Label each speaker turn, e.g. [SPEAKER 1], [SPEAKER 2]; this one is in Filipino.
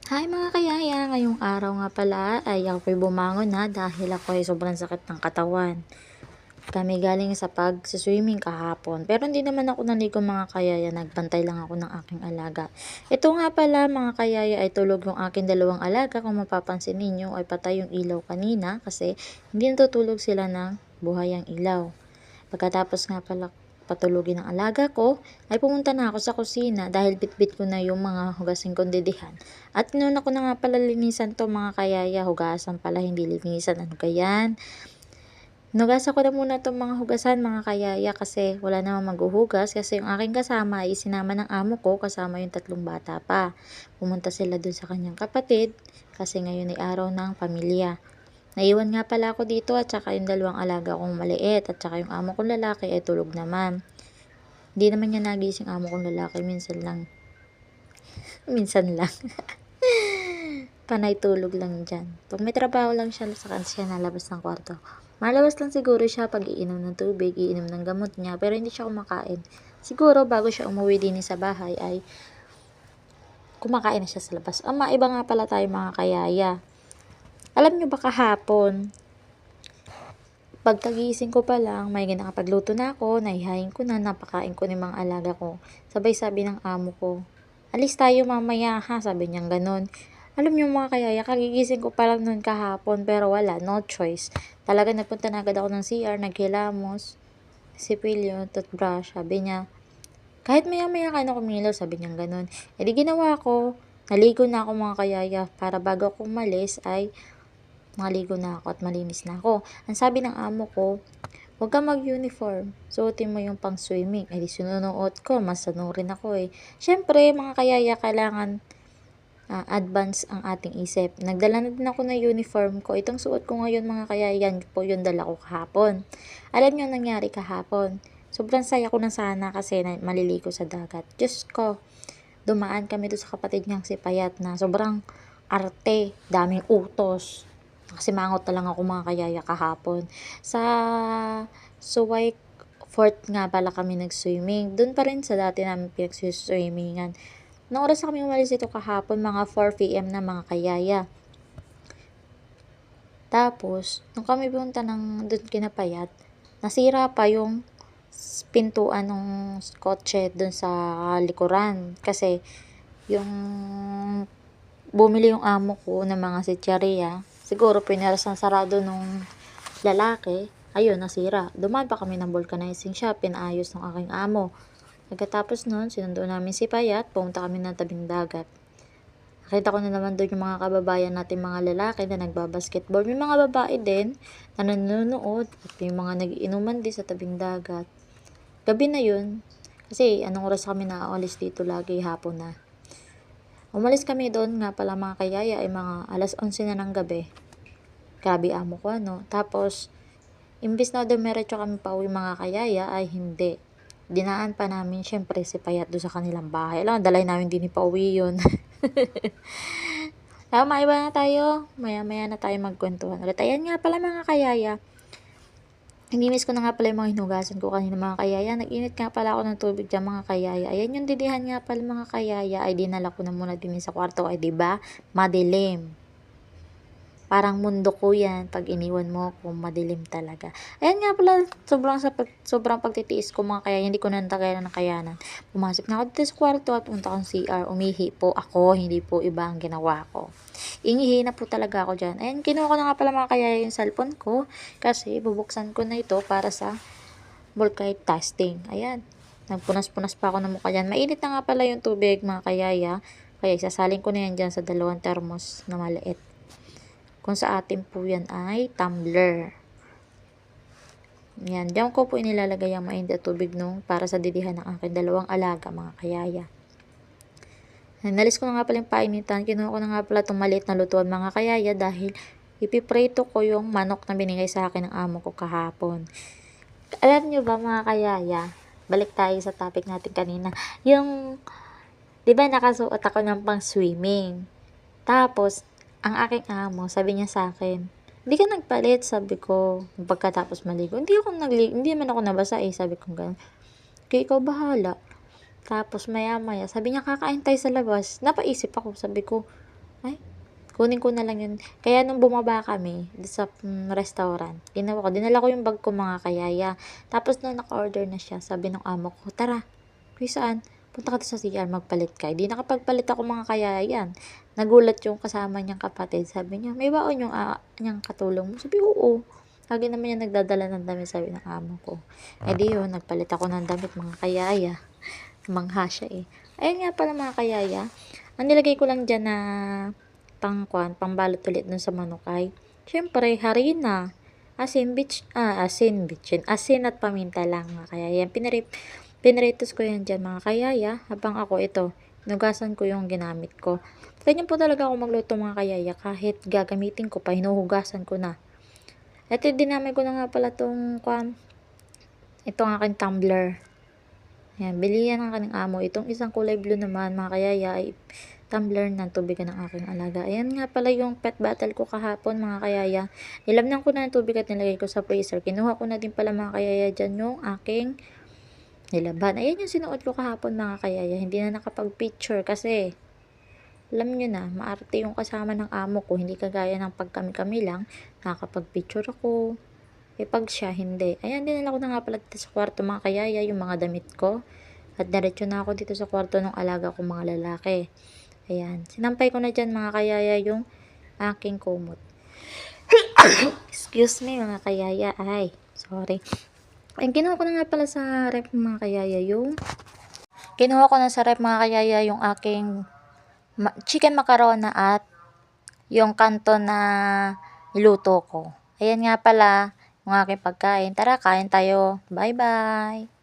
[SPEAKER 1] Hi mga kayaya! Ngayong araw nga pala ay ako'y bumangon na dahil ako ay sobrang sakit ng katawan. Kami galing sa pag-swimming kahapon. Pero hindi naman ako naligo mga kayaya, nagbantay lang ako ng aking alaga. Ito nga pala mga kayaya ay tulog yung aking dalawang alaga. Kung mapapansin ninyo ay patay yung ilaw kanina kasi hindi natutulog sila ng buhayang ilaw. Pagkatapos nga pala patulugin ng alaga ko, ay pumunta na ako sa kusina dahil bitbit ko na yung mga hugasing kong didihan. At inuna ko na nga pala linisan to mga kayaya, hugasan pala hindi linisan, ano kayan? Hinugasan ko na muna itong mga hugasan mga kayaya kasi wala namang maghuhugas kasi yung aking kasama ay sinama ng amo ko kasama yung tatlong bata pa. Pumunta sila dun sa kanyang kapatid kasi ngayon ay araw ng pamilya. Naiwan nga pala ako dito at saka yung dalawang alaga kong maliit at saka yung amo kong lalaki ay tulog naman. Hindi naman niya nagising amo kong lalaki, minsan lang. Minsan lang. Panay tulog lang dyan. Pag may trabaho lang siya, saka siya nalabas ng kwarto. Malabas lang siguro siya pag iinom ng tubig, iinom ng gamot niya, pero hindi siya kumakain. Siguro bago siya umuwi din sa bahay ay kumakain na siya sa labas. Iba nga pala tayo mga kayaya. Alam niyo ba kahapon, pagkagising ko pa lang, may nakapagluto na ako, naihain ko na, napakain ko ng mga alaga ko. Sabay sabi ng amo ko, alis tayo mamaya ha, sabi niyang ganun. Alam niyo mga kayaya, kagigising ko pa lang noon kahapon, pero wala, no choice. Talaga napunta na agad ako ng CR, naghilamos, sipilyo, toothbrush, sabi niya, kahit maya-maya ka na kumilaw, sabi niyang ganun. E di ginawa ko, naligo na ako mga kayaya, para bago ako umalis ay maligo na ako at malinis na ako. Ang sabi ng amo ko, huwag ka mag-uniform, suotin mo yung pang swimming. Eh di sinunuot ko, mas rin ako eh. Syempre mga kayaya, kailangan advance ang ating isip. Nagdala na din ako ng uniform ko. Itong suot ko ngayon mga kayaya, yan po yung dala ko kahapon. Alam niyo nangyari kahapon? Sobrang saya ko na sana kasi maliligo sa dagat. Diyos ko, dumaan kami doon sa kapatid niyang si Payat na sobrang arte, daming utos. Kasi mangot na lang ako mga kayaya kahapon. Sa Suway Fort nga pala kami nag-swimming. Doon pa rin sa dati namin pinag-swimmingan. Nung oras na kami umalis dito kahapon, mga 4 p.m. na mga kayaya. Tapos, nung kami punta ng doon kinapayat, nasira pa yung pintuan ng kotse doon sa likuran. Kasi, yung bumili yung amo ko ng mga sitsaria, siguro pinaras ng sarado nung lalaki, ayun, nasira. Dumaan pa kami ng vulcanizing shop, pinaayos ng aking amo. Pagkatapos nun, sinundo namin si Payat, pumunta kami ng tabing dagat. Nakita ko na naman doon yung mga kababayan natin mga lalaki na nagbabasketball. May mga babae din na nanonood at may mga nagiinuman din sa tabing dagat. Gabi na yun, kasi anong oras kami naalis dito lagi, hapon na. Umalis kami doon nga pala mga kayaya ay mga alas 11 na ng gabi. Grabe amo ko ano. Tapos, imbis na dumiretso kami pa uwi mga kayaya ay hindi. Dinaan pa namin syempre si Payat doon sa kanilang bahay. Alam, dalay namin din pa uwi yun. Maiba na tayo. Maya-maya na tayo magkwentuhan ulit. Ayan nga pala mga kayaya. Nimiss ko na nga pala yung mga hinugasan ko kanina mga kayaya. Nag-init nga pala ako ng tubig dyan mga kayaya. Ayan yung didihan nga pala mga kayaya. Ay dinala ko na muna din sa kwarto. Ay diba? Madilim. Parang mundo ko yan pag iniwan mo kung madilim talaga. Ayan nga pala, sobrang pagtitiis ko mga kaya, hindi ko na natagalan ng kayanan. Pumasok na ako dito sa kwarto at punta akong CR. Umihi po ako, hindi po iba ang ginawa ko. Ingihi na po talaga ako dyan. Ayan, kinuha ko na nga pala mga kaya yung cellphone ko kasi bubuksan ko na ito para sa volcanic testing. Ayan, nagpunas-punas pa ako ng mukha dyan. Mainit na nga pala yung tubig mga kayaya. Kaya isasalin ko na yan dyan sa 2 thermos na maliit. Kung sa atin po yan ay tumbler. Yan, diyan ko po inilalagay ang mainit at tubig nung para sa didihan ng aking dalawang alaga mga kayaya. Nalis ko na nga pala yung painitan. Kinuha ko na nga pala itong maliit na lutuan mga kayaya dahil ipiprito ko yung manok na binigay sa akin ng amo ko kahapon. Alam nyo ba mga kayaya, balik tayo sa topic natin kanina. Yung, di ba nakasuot ako ng pang swimming. Tapos, ang aking amo, sabi niya sa akin, hindi ka nagpalit, sabi ko, pagkatapos maligo. Hindi naman ako nabasa sabi ko gano'n. Kaya ikaw bahala. Tapos maya-maya, sabi niya kakain tayo sa labas. Napaisip ako, sabi ko, Ay, kunin ko na lang yun. Kaya nung bumaba kami sa restaurant, ginawa ko, dinala ko yung bag ko mga kayaya. Tapos nung naka-order na siya, sabi ng amo ko, tara, kuya saan? Punta ka to sa CR, magpalit ka. Di nakapagpalit ako mga kayayan. Nagulat yung kasama niyang kapatid. Sabi niya, may baon yung niyang katulong mo. Sabi, oo. Lagi naman niya nagdadala ng damit, sabi ng amo ko. Eh di yun, nagpalit ako ng damit mga kayaya. Mangha siya eh. Ayun nga pala mga kayaya. Ang nilagay ko lang dyan na pangbalot ulit dun sa manukay. Siyempre, harina. Asin at paminta lang mga kayaya. Piniritos ko yan dyan mga kayaya. Habang ako ito, hinugasan ko yung ginamit ko. Ganyan po talaga ako magluto mga kayaya. Kahit gagamitin ko pa, hinuhugasan ko na. At dinamay ko na nga pala itong aking tumbler. Ayan, bili yan ng kaning amo. Itong isang kulay blue naman, mga kayaya, ay tumbler ng tubigan ng aking alaga. Ayan nga pala yung pet bottle ko kahapon, mga kayaya. Nilamnan ko na ng tubig at nilagay ko sa freezer. Kinuha ko na din pala, mga kayaya, dyan yung aking nilaban. Ayan yung sinuot ko kahapon, mga kayaya. Hindi na nakapag-picture kasi alam nyo na, maarte yung kasama ng amo ko. Hindi kagaya ng pag kami-kami lang, nakakapag-picture ako. Eh, pag siya, hindi. Ayan, dinala ko na nga pala dito sa kwarto mga kayaya, yung mga damit ko. At diretso na ako dito sa kwarto ng alaga ko mga lalaki. Ayan, sinampay ko na dyan mga kayaya yung aking kumot. Excuse me mga kayaya, ay, sorry. Ayan, kinuha ko na nga pala sa rep mga kayaya kinuha ko na sa rep mga kayaya yung aking chicken macarona at yung kanto na niluto ko. Ayan nga pala, yung aking pagkain. Tara, kain tayo. Bye-bye!